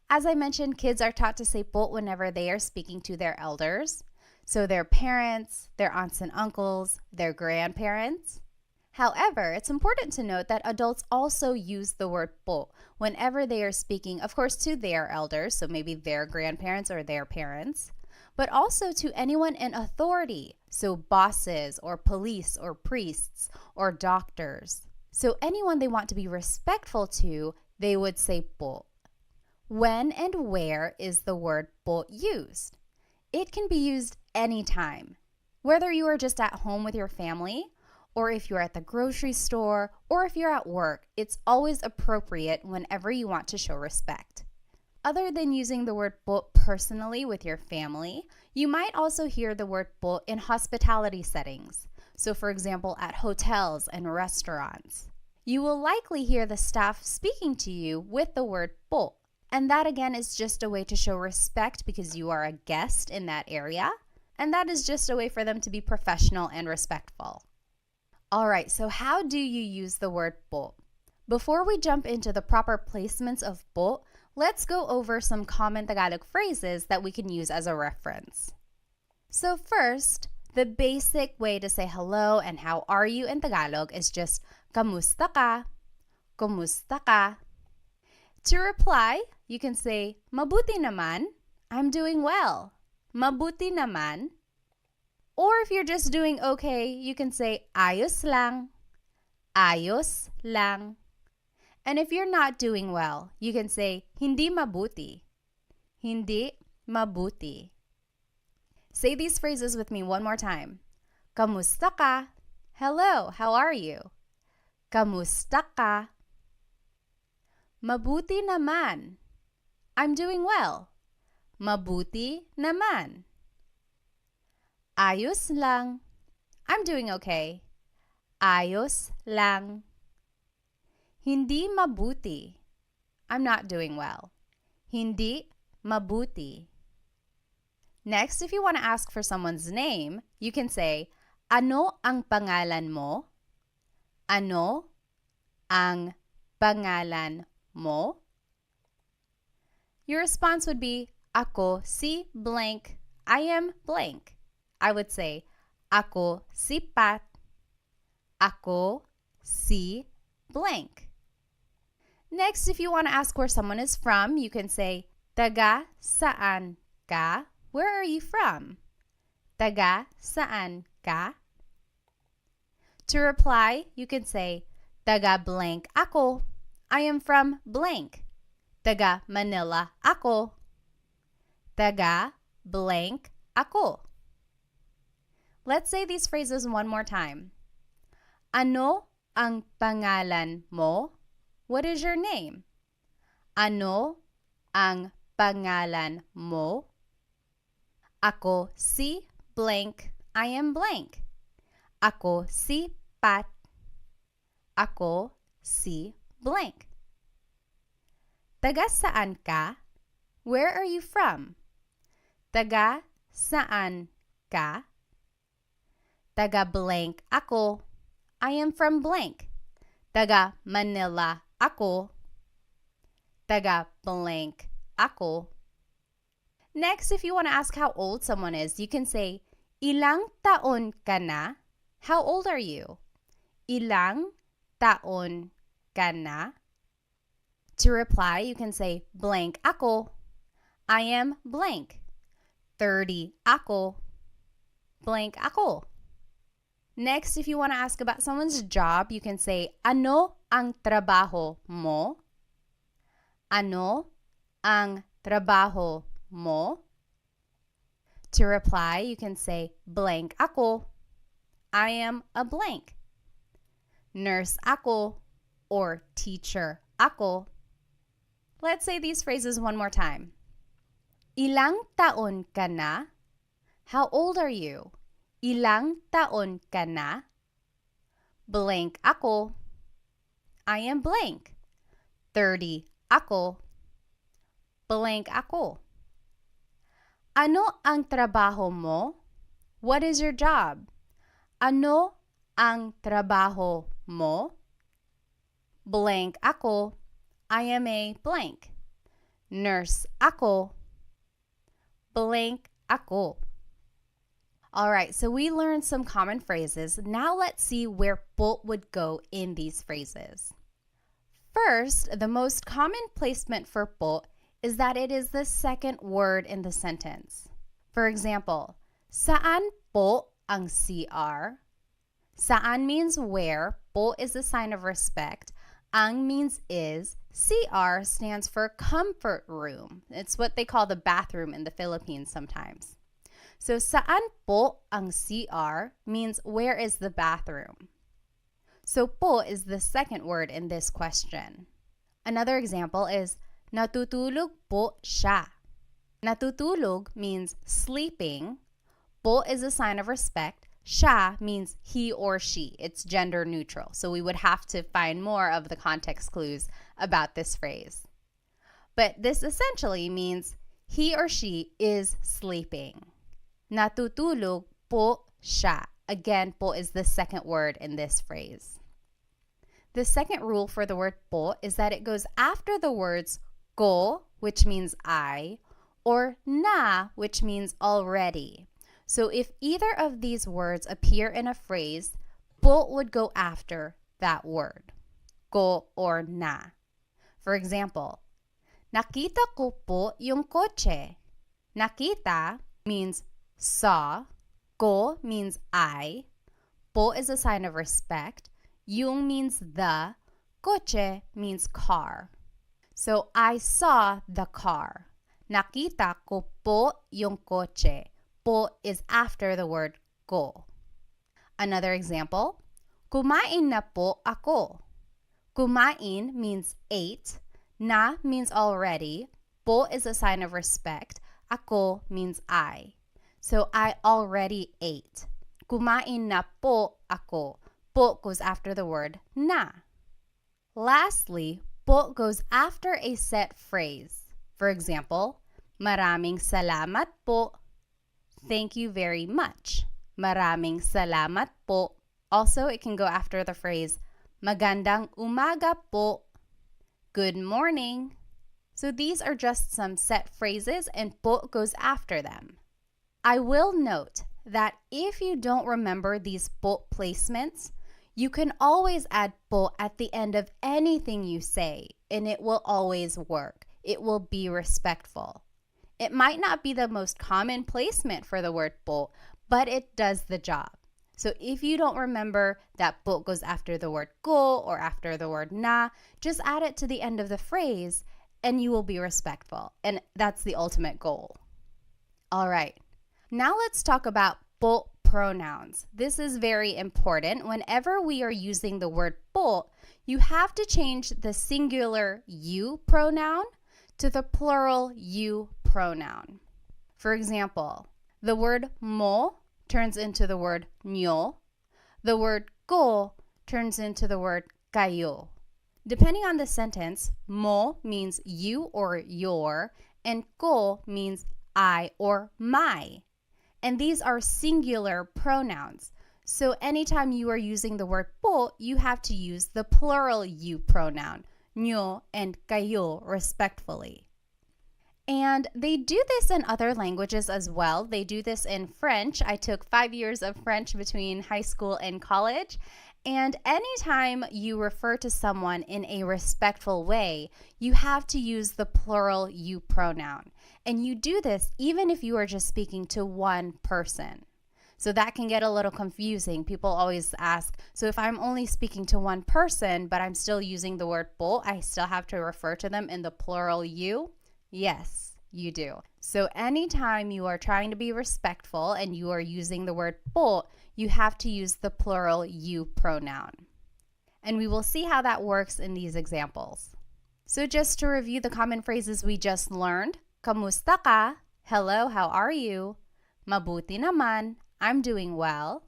As I mentioned, kids are taught to say po whenever they are speaking to their elders. So their parents, their aunts and uncles, their grandparents. However, it's important to note that adults also use the word po whenever they are speaking, of course, to their elders, so maybe their grandparents or their parents, but also to anyone in authority, so bosses or police or priests or doctors. So anyone they want to be respectful to, they would say po. When and where is the word po used? It can be used anytime, whether you are just at home with your family, or if you're at the grocery store, or if you're at work. It's always appropriate whenever you want to show respect. Other than using the word po personally with your family, you might also hear the word po in hospitality settings. So for example, at hotels and restaurants. You will likely hear the staff speaking to you with the word po. And that again is just a way to show respect because you are a guest in that area. And that is just a way for them to be professional and respectful. All right, so how do you use the word po? Before we jump into the proper placements of po, let's go over some common Tagalog phrases that we can use as a reference. So first, the basic way to say hello and how are you in Tagalog is just kamusta ka? Kumusta ka? To reply, you can say mabuti naman. I'm doing well. Mabuti naman. Or if you're just doing okay, you can say ayos lang, ayos lang. And if you're not doing well, you can say hindi mabuti, hindi mabuti. Say these phrases with me one more time. Kamusta ka? Hello, how are you? Kamusta ka? Mabuti naman. I'm doing well. Mabuti naman. Ayos lang. I'm doing okay. Ayos lang. Hindi mabuti. I'm not doing well. Hindi mabuti. Next, if you want to ask for someone's name, you can say, ano ang pangalan mo? Ano ang pangalan mo? Your response would be, ako si blank. I am blank. I would say, ako si Pat. Ako si blank. Next, if you want to ask where someone is from, you can say, taga saan ka? Where are you from? Taga saan ka? To reply, you can say, taga blank ako. I am from blank. Taga Manila ako. Taga blank ako. Let's say these phrases one more time. Ano ang pangalan mo? What is your name? Ano ang pangalan mo? Ako si blank. I am blank. Ako si Pat. Ako si blank. Taga saan ka? Where are you from? Taga saan ka? Taga blank ako. I am from blank. Taga Manila ako. Taga blank ako. Next, if you want to ask how old someone is, you can say, ilang taon ka na? How old are you? Ilang taon ka na? To reply, you can say, blank ako. I am blank. 30 ako. Blank ako. Next, if you want to ask about someone's job, you can say, ano ang trabaho mo? Ano ang trabaho mo? To reply, you can say, blank ako. I am a blank. Nurse ako or teacher ako. Let's say these phrases one more time. Ilang taon ka na? How old are you? Ilang taon ka na? Blank ako. I am blank. 30 ako. Blank ako. Ano ang trabaho mo? What is your job? Ano ang trabaho mo? Blank ako. I am a blank. Nurse ako. Blank ako. Alright, so we learned some common phrases. Now let's see where po would go in these phrases. First, the most common placement for po is that it is the second word in the sentence. For example, saan po ang CR? Saan means where, po is a sign of respect, ang means is, CR stands for comfort room. It's what they call the bathroom in the Philippines sometimes. So saan po ang CR means where is the bathroom? So po is the second word in this question. Another example is natutulog po siya. Natutulog means sleeping. Po is a sign of respect. Siya means he or she. It's gender neutral. So we would have to find more of the context clues about this phrase. But this essentially means he or she is sleeping. Natutulog po siya. Again, po is the second word in this phrase. The second rule for the word po is that it goes after the words ko, which means I, or na, which means already. So if either of these words appear in a phrase, po would go after that word, ko or na. For example, nakita ko po yung kotse. Nakita means saw. Ko means I. Po is a sign of respect. Yung means the. Coche means car. So, I saw the car. Nakita ko po yung coche. Po is after the word ko. Another example, kumain na po ako. Kumain means ate. Na means already. Po is a sign of respect. Ako means I. So, I already ate. Kumain na po ako. Po goes after the word na. Lastly, po goes after a set phrase. For example, maraming salamat po. Thank you very much. Maraming salamat po. Also, it can go after the phrase magandang umaga po. Good morning. So these are just some set phrases and po goes after them. I will note that if you don't remember these po placements, you can always add po at the end of anything you say, and it will always work. It will be respectful. It might not be the most common placement for the word po, but it does the job. So if you don't remember that po goes after the word ko or after the word na, just add it to the end of the phrase and you will be respectful. And that's the ultimate goal. All right. Now let's talk about po pronouns. This is very important. Whenever we are using the word po, you have to change the singular you pronoun to the plural you pronoun. For example, the word mo turns into the word nyo. The word ko turns into the word kayo. Depending on the sentence, mo means you or your, and ko means I or my. And these are singular pronouns. So anytime you are using the word po, you have to use the plural you pronoun, nyo and kayo, respectfully. And they do this in other languages as well. They do this in French. I took 5 years of French between high school and college. And anytime you refer to someone in a respectful way, you have to use the plural you pronoun. And you do this even if you are just speaking to one person. So that can get a little confusing. People always ask, so if I'm only speaking to one person, but I'm still using the word po, I still have to refer to them in the plural you? Yes, you do. So anytime you are trying to be respectful and you are using the word po, you have to use the plural you pronoun. And we will see how that works in these examples. So just to review the common phrases we just learned, kamusta ka? Hello, how are you? Mabuti naman. I'm doing well.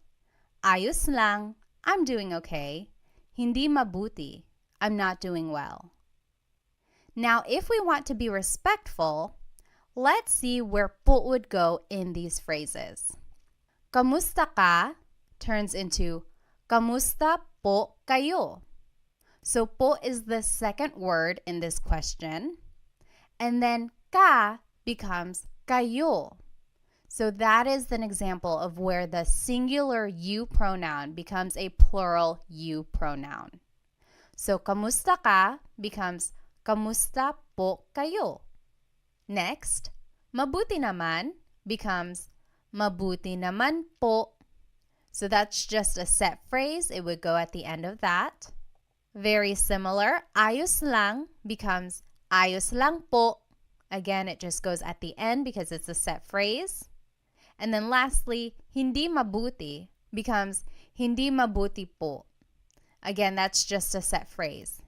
Ayos lang. I'm doing okay. Hindi mabuti. I'm not doing well. Now, if we want to be respectful, let's see where po would go in these phrases. Kamusta ka turns into kamusta po kayo. So po is the second word in this question. And then ka becomes kayo. So that is an example of where the singular you pronoun becomes a plural you pronoun. So kamusta ka becomes kamusta po kayo. Next, mabuti naman becomes mabuti naman po. So that's just a set phrase. It would go at the end of that. Very similar, ayos lang becomes ayos lang po. Again, it just goes at the end because it's a set phrase. And then lastly, hindi mabuti becomes hindi mabuti po. Again, that's just a set phrase.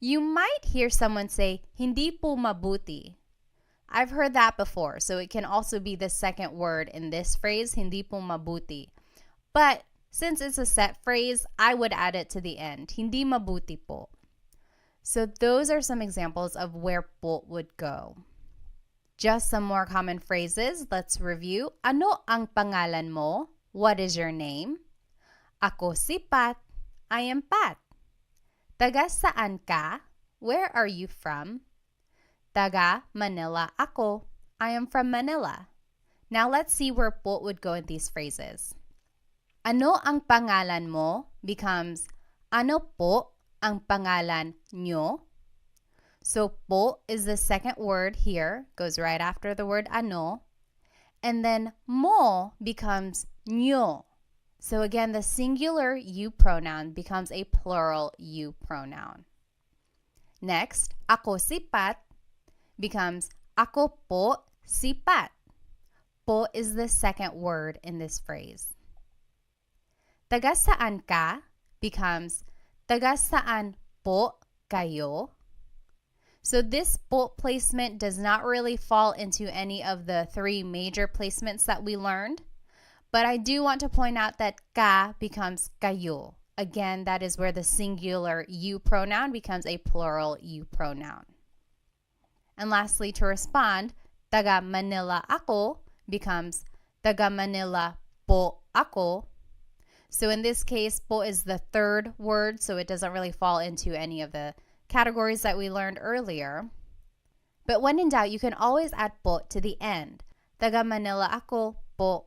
You might hear someone say, hindi po mabuti. I've heard that before, so it can also be the second word in this phrase, hindi po mabuti. But since it's a set phrase, I would add it to the end, hindi mabuti po. So those are some examples of where po would go. Just some more common phrases. Let's review. Ano ang pangalan mo? What is your name? Ako si Pat. I am Pat. Taga saan ka? Where are you from? Taga Manila ako. I am from Manila. Now let's see where po would go in these phrases. Ano ang pangalan mo becomes ano po ang pangalan nyo? So po is the second word here, goes right after the word ano. And then mo becomes nyo. So again, the singular you pronoun becomes a plural you pronoun. Next, ako si Pat becomes ako po si Pat. Po is the second word in this phrase. Taga saan ka becomes taga saan po kayo. So this po placement does not really fall into any of the three major placements that we learned. But I do want to point out that ka becomes kayo. Again, that is where the singular you pronoun becomes a plural you pronoun. And lastly, to respond, taga Manila ako becomes taga Manila po ako. So in this case, po is the third word, so it doesn't really fall into any of the categories that we learned earlier. But when in doubt, you can always add po to the end. Taga Manila ako po.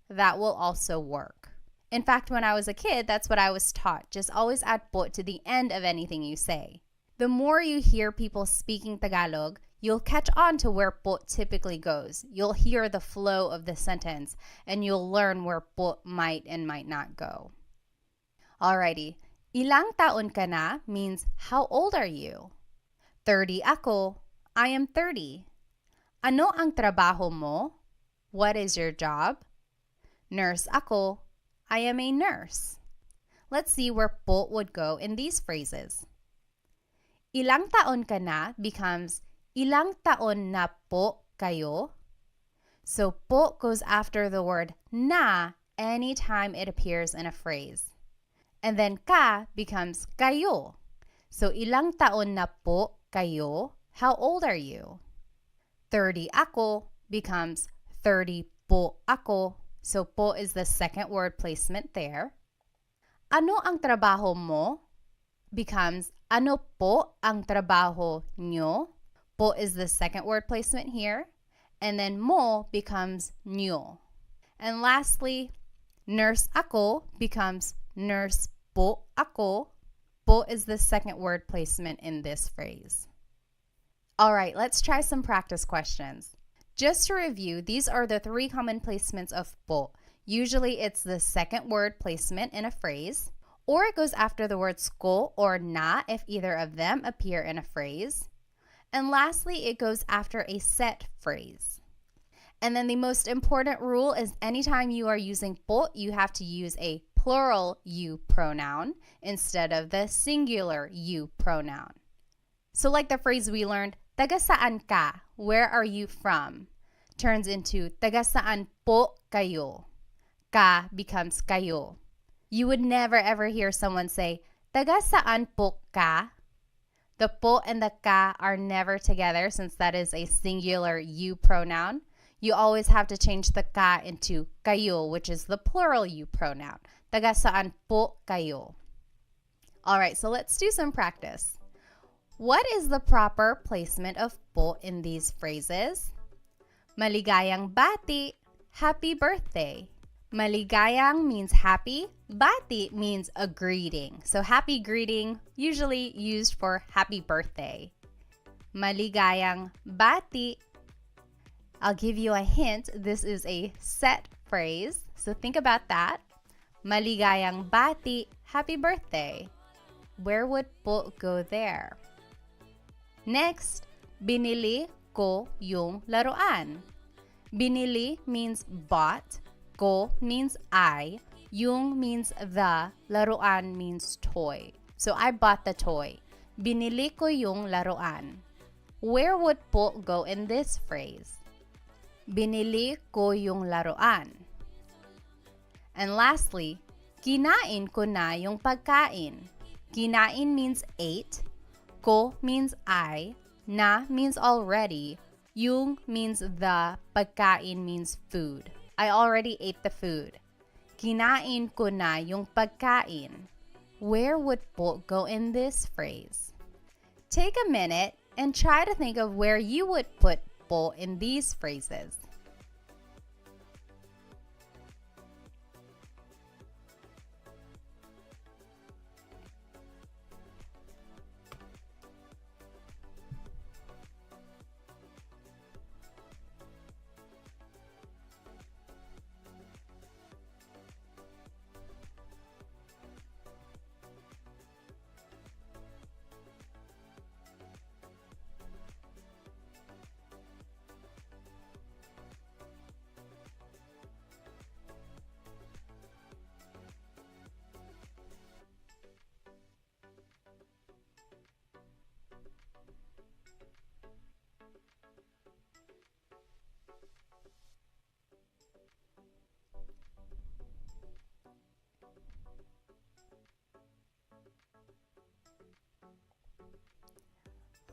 That will also work. In fact, when I was a kid, that's what I was taught. Just always add po to the end of anything you say. The more you hear people speaking Tagalog, you'll catch on to where po typically goes. You'll hear the flow of the sentence, and you'll learn where po might and might not go. Alrighty. Ilang taon ka na means how old are you? 30 ako. I am 30. Ano ang trabaho mo? What is your job? Nurse ako. I am a nurse. Let's see where po would go in these phrases. Ilang taon ka na becomes ilang taon na po kayo. So po goes after the word na anytime it appears in a phrase. And then ka becomes kayo. So ilang taon na po kayo? How old are you? 30 ako becomes 30 po ako. So po is the second word placement there. Ano ang trabaho mo becomes ano po ang trabaho nyo. Po is the second word placement here. And then mo becomes nyo. And lastly, nurse ako becomes nurse po ako. Po is the second word placement in this phrase. All right, let's try some practice questions. Just to review, these are the three common placements of po. Usually it's the second word placement in a phrase, or it goes after the words ko or na if either of them appear in a phrase. And lastly, it goes after a set phrase. And then the most important rule is anytime you are using po, you have to use a plural you pronoun instead of the singular you pronoun. So like the phrase we learned, taga saan ka? Where are you from? Turns into taga saan po kayo? Ka becomes kayo. You would never ever hear someone say, taga saan po ka? The po and the ka are never together since that is a singular you pronoun. You always have to change the ka into kayo, which is the plural you pronoun. Taga saan po kayo? All right, so let's do some practice. What is the proper placement of po in these phrases? Maligayang bati, happy birthday. Maligayang means happy. Bati means a greeting. So happy greeting, usually used for happy birthday. Maligayang bati. I'll give you a hint. This is a set phrase. So think about that. Maligayang bati, happy birthday. Where would po go there? Next, binili ko yung laruan. Binili means bought. Ko means I. Yung means the. Laruan means toy. So I bought the toy. Binili ko yung laruan. Where would po go in this phrase? Binili ko yung laruan. And lastly, kinain ko na yung pagkain. Kinain means ate. Ko means I. Na means already. Yung means the. Pagkain means food. I already ate the food. Kinain ko na yung pagkain. Where would po go in this phrase? Take a minute and try to think of where you would put po in these phrases.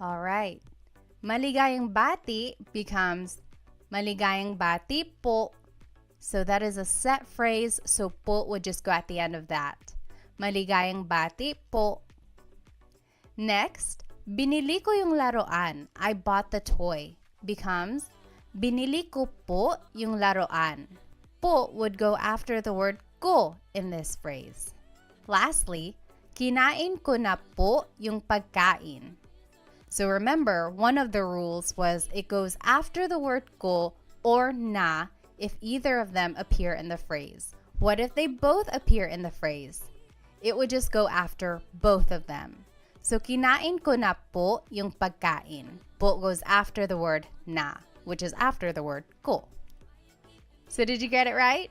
All right. Maligayang bati becomes maligayang bati po. So that is a set phrase, so po would just go at the end of that. Maligayang bati po. Next, binili ko yung laruan. I bought the toy. Becomes, binili ko po yung laruan. Po would go after the word ko in this phrase. Lastly, kinain ko na po yung pagkain. So remember, one of the rules was it goes after the word ko or na if either of them appear in the phrase. What if they both appear in the phrase? It would just go after both of them. So kinain ko na po yung pagkain. Po goes after the word na, which is after the word ko. So did you get it right?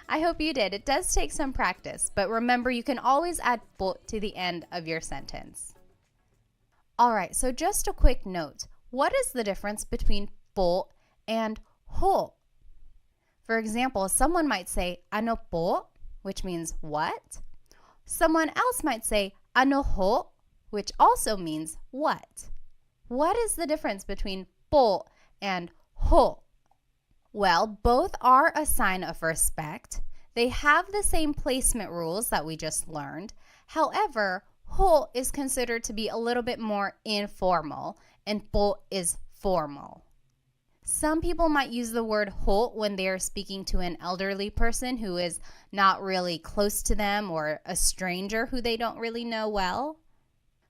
I hope you did. It does take some practice, but remember you can always add po to the end of your sentence. All right, so just a quick note. What is the difference between po and ho? For example, someone might say ano po, which means what? Someone else might say ano ho, which also means what? What is the difference between po and ho? Well, both are a sign of respect. They have the same placement rules that we just learned. However, ho is considered to be a little bit more informal and po is formal. Some people might use the word ho when they are speaking to an elderly person who is not really close to them or a stranger who they don't really know well.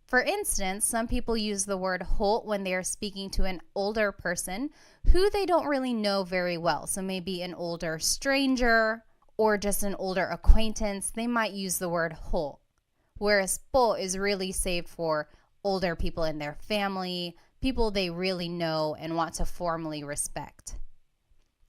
For instance, some people use the word ho when they are speaking to an older person who they don't really know very well. So maybe an older stranger or just an older acquaintance, they might use the word ho. Whereas po is really saved for older people in their family, people they really know and want to formally respect.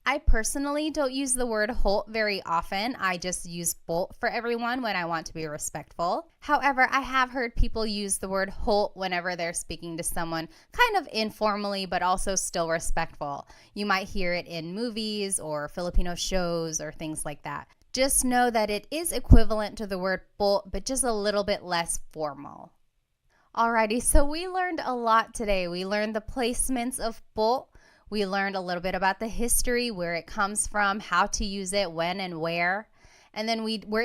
I personally don't use the word ho very often. I just use po for everyone when I want to be respectful. However, I have heard people use the word ho whenever they're speaking to someone kind of informally, but also still respectful. You might hear it in movies or Filipino shows or things like that. Just know that it is equivalent to the word po, but just a little bit less formal. Alrighty, so we learned a lot today. We learned the placements of po. We learned a little bit about the history, where it comes from, how to use it, when and where. And then we're